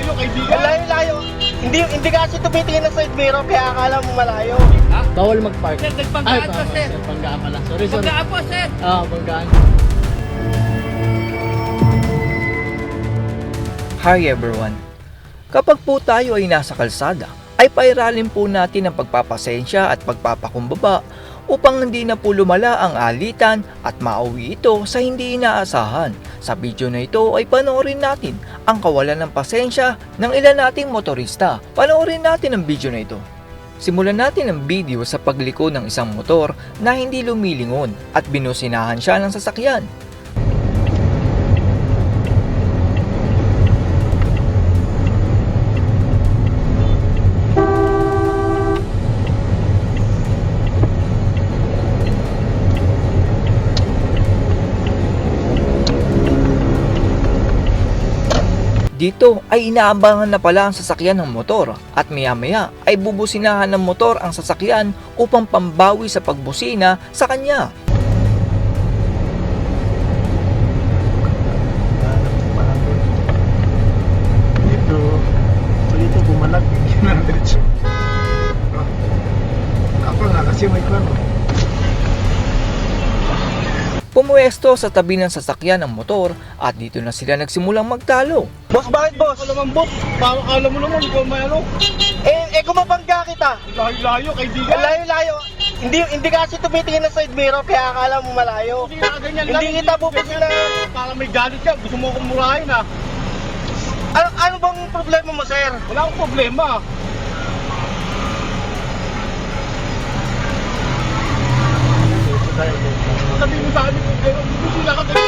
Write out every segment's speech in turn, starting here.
Layo-layo, kaibigan. Layo-layo. Hindi kasi tumitingin na side mirror kaya akala mo malayo. Bawal mag-park. Sir, nagpanggaan po, sir. Panggaan pala. Sorry, sorry. Pagkaan po, sir. Panggaan. Hi everyone! Kapag po tayo ay nasa kalsada, ay pairalin po natin ang pagpapasensya at pagpapakumbaba upang hindi na po lumala ang alitan at mauwi ito sa hindi inaasahan. Sa video na ito ay panoorin natin ang kawalan ng pasensya ng ilan nating motorista. Panoorin natin ang video na ito. Simulan natin ang video sa pagliko ng isang motor na hindi lumilingon at binusinahan siya ng sasakyan. Dito ay inaabangan na pala ang sasakyan ng motor at maya-maya ay bubusinahan ng motor ang sasakyan upang pambawi sa pagbusina sa kanya. Dito bumalag. Hindi na diretso. Ako nga kasi may kwarto. Pumuesto sa tabi ng sasakyan ng motor at dito na sila nagsimulang magtalo. Boss, bakit boss? Ako naman, boss. Alam mo naman, ikaw may ano. Kumabangga kita. Layo-layo, kaibigan. Layo-layo. Hindi kasi tumitingin na side mirror kaya akala mo malayo. Hindi na ganyan lang. Hindi kita pupusina. Para may galit ka, gusto mo akong murahin ha. Ano bang problema mo, sir? Wala akong problema. Sabi mo sa akin, gusto lang ka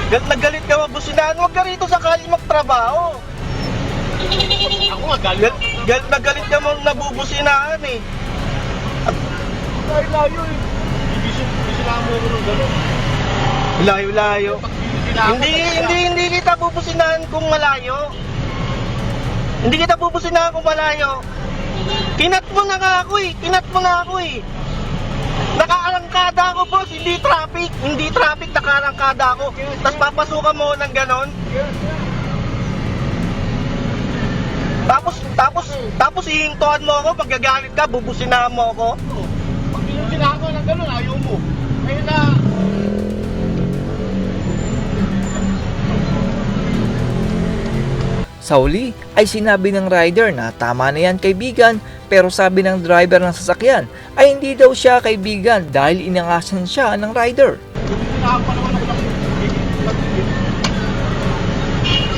Galit na galit ka mabusinahan. Huwag ka rito sakali magtrabaho. Ako nga galit. Galit na galit ka nabubusinahan eh. Layo-layo eh. Hindi sila mo ako ng gano'n. Layo-layo. Hindi kita bubusinahan kung malayo. Hindi kita bubusinahan kung malayo. Kinat mo na nga ako eh. Nakaarangkada ako, boss, hindi traffic, nakaarangkada ako. Tapos papasukan mo ng ganon. Tapos ihintuan mo ako, magagalit ka, bubusinahan mo ako. Pag pinusinahan ko ng gano'n, ayaw mo. Ayun na. Sa huli ay sinabi ng rider na tama na yan kaibigan, pero sabi ng driver ng sasakyan ay hindi daw siya kaibigan dahil inangasan siya ng rider. Pinusinahan pa naman ako ng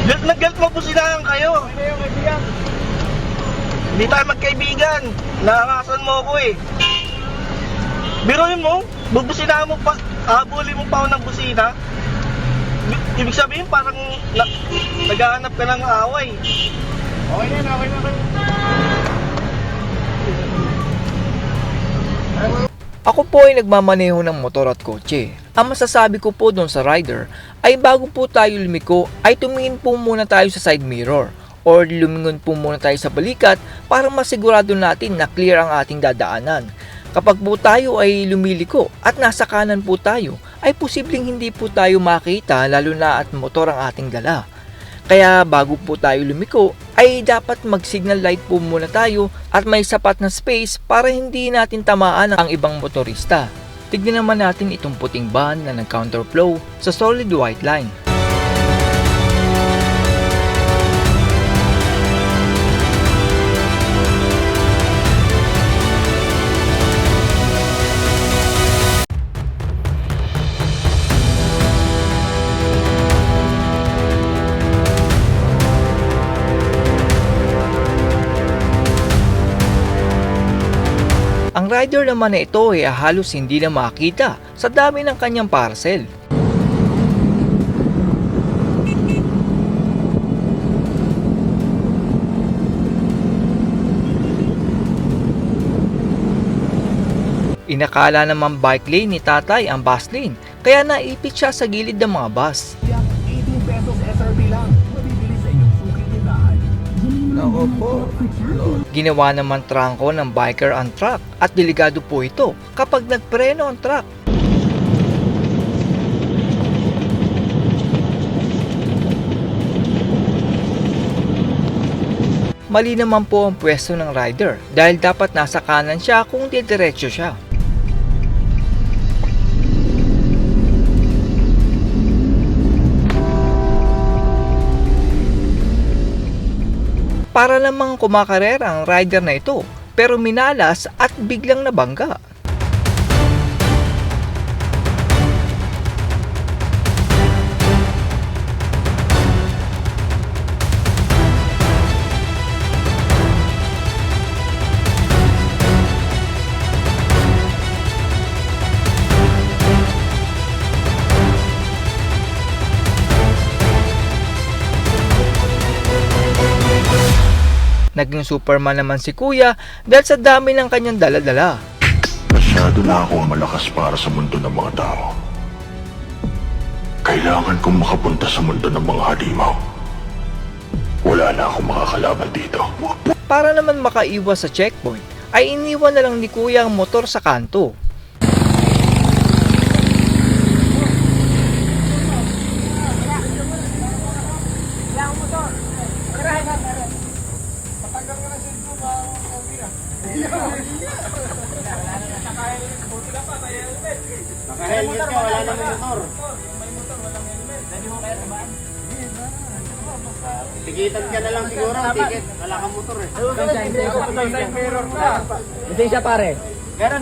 Galit na galit mabusinahan kayo. Ayun, kaibigan. Hindi tayo magkaibigan. Naangasan mo ako eh. Biruin mo, bubusinahan mo pa, habulin mo pa ako ng busina. Ibig sabihin parang naghahanap ka ng away. Okay na. Ako po ay nagmamaneho ng motor at kotse. Ang masasabi ko po doon sa rider ay bago po tayo lumiko ay tumingin po muna tayo sa side mirror or lumingon po muna tayo sa balikat para masigurado natin na clear ang ating dadaanan. Kapag po tayo ay lumiliko at nasa kanan po tayo ay posibleng hindi po tayo makita lalo na at motor ang ating dala. Kaya bago po tayo lumiko ay dapat mag-signal light po muna tayo at may sapat na space para hindi natin tamaan ang ibang motorista. Tignan naman natin itong puting van na nag-counterflow sa solid white line. Ang rider naman na ito ay halos hindi na makita sa dami ng kanyang parcel. Inakala naman bike lane ni tatay ang bus lane, kaya naipit siya sa gilid ng mga bus. 18 pesos SRP lang. Mabibili sa inyong suki tindahan. Nako po. Ginawa naman trangko ng biker ang truck at delikado po ito kapag nagpreno ang truck. mali naman po ang pwesto ng rider dahil dapat nasa kanan siya kung didiretso siya. Para namang kumakarera ang rider na ito pero minalas at biglang nabangga. Naging Superman naman si Kuya dahil sa dami ng kanyang dala-dala. Masyado na akong malakas para sa mundo ng mga tao. Kailangan kong makapunta sa mundo ng mga halimaw. Wala na akong makakalaban dito. Para naman makaiwas sa checkpoint, ay iniwan na lang ni Kuya ang motor sa kanto. Naka-helmet ka, wala namang motor. Tikitan ka na lang siguro, ticket. Wala kang motor eh. Lisensya pare. Meron.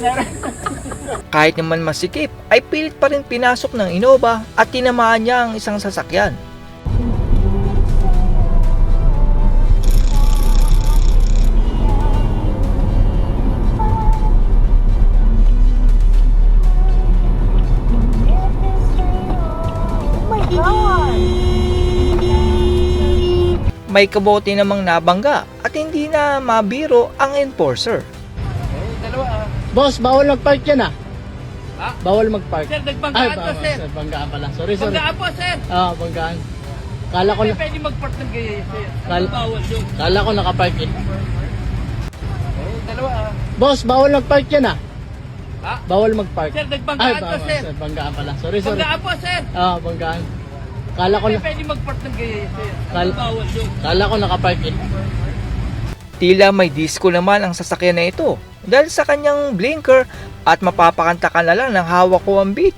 Kahit naman masikip, ay pilit pa rin pinasok ng Innova at tinamaan niya ang isang sasakyan. May kabote namang nabangga at hindi na mabiro ang enforcer. Boss, bawal mag-park yan ah. Ha? Bawal mag-park. Sir, nagbanggaan to, sir. Banggaan pala. Sorry. Banggaan po, sir. Banggaan. Kala ko na, Pwede mag-park ng gaya, sir. Kal- Bawal yun. kala ko naka-park eh. Dalawa, Boss, bawal mag-park yan ah. Ha? Bawal mag-park. Sir, nagbanggaan to, sir. Banggaan pala. Sorry. Banggaan po, sir. Banggaan. Kala ko na, Pwede mag-park ng gaya, sir. Kal- Bawal yun. kala ko naka-park eh. Tila may disco naman ang sasakyan na ito dahil sa kanyang blinker at mapapakanta ka na lang ng hawak ko ang beat.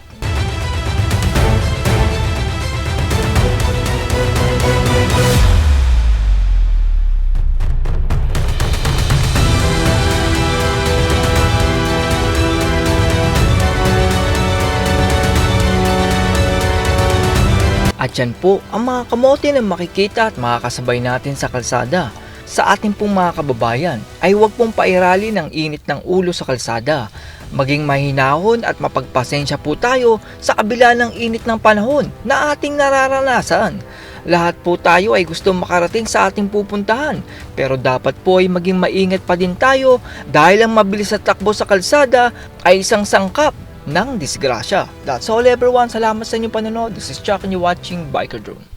At yan po ang mga kamote na makikita at makakasabay natin sa kalsada. Sa ating pong mga kababayan ay huwag pong pairali ng init ng ulo sa kalsada. Maging mahinahon at mapagpasensya po tayo sa kabila ng init ng panahon na ating nararanasan. Lahat po tayo ay gusto makarating sa ating pupuntahan pero dapat po ay maging maingat pa din tayo dahil ang mabilis na takbo sa kalsada ay isang sangkap ng disgrasya. That's all everyone. Salamat sa inyong panonood. This is Chuck and you're watching Biker Drone.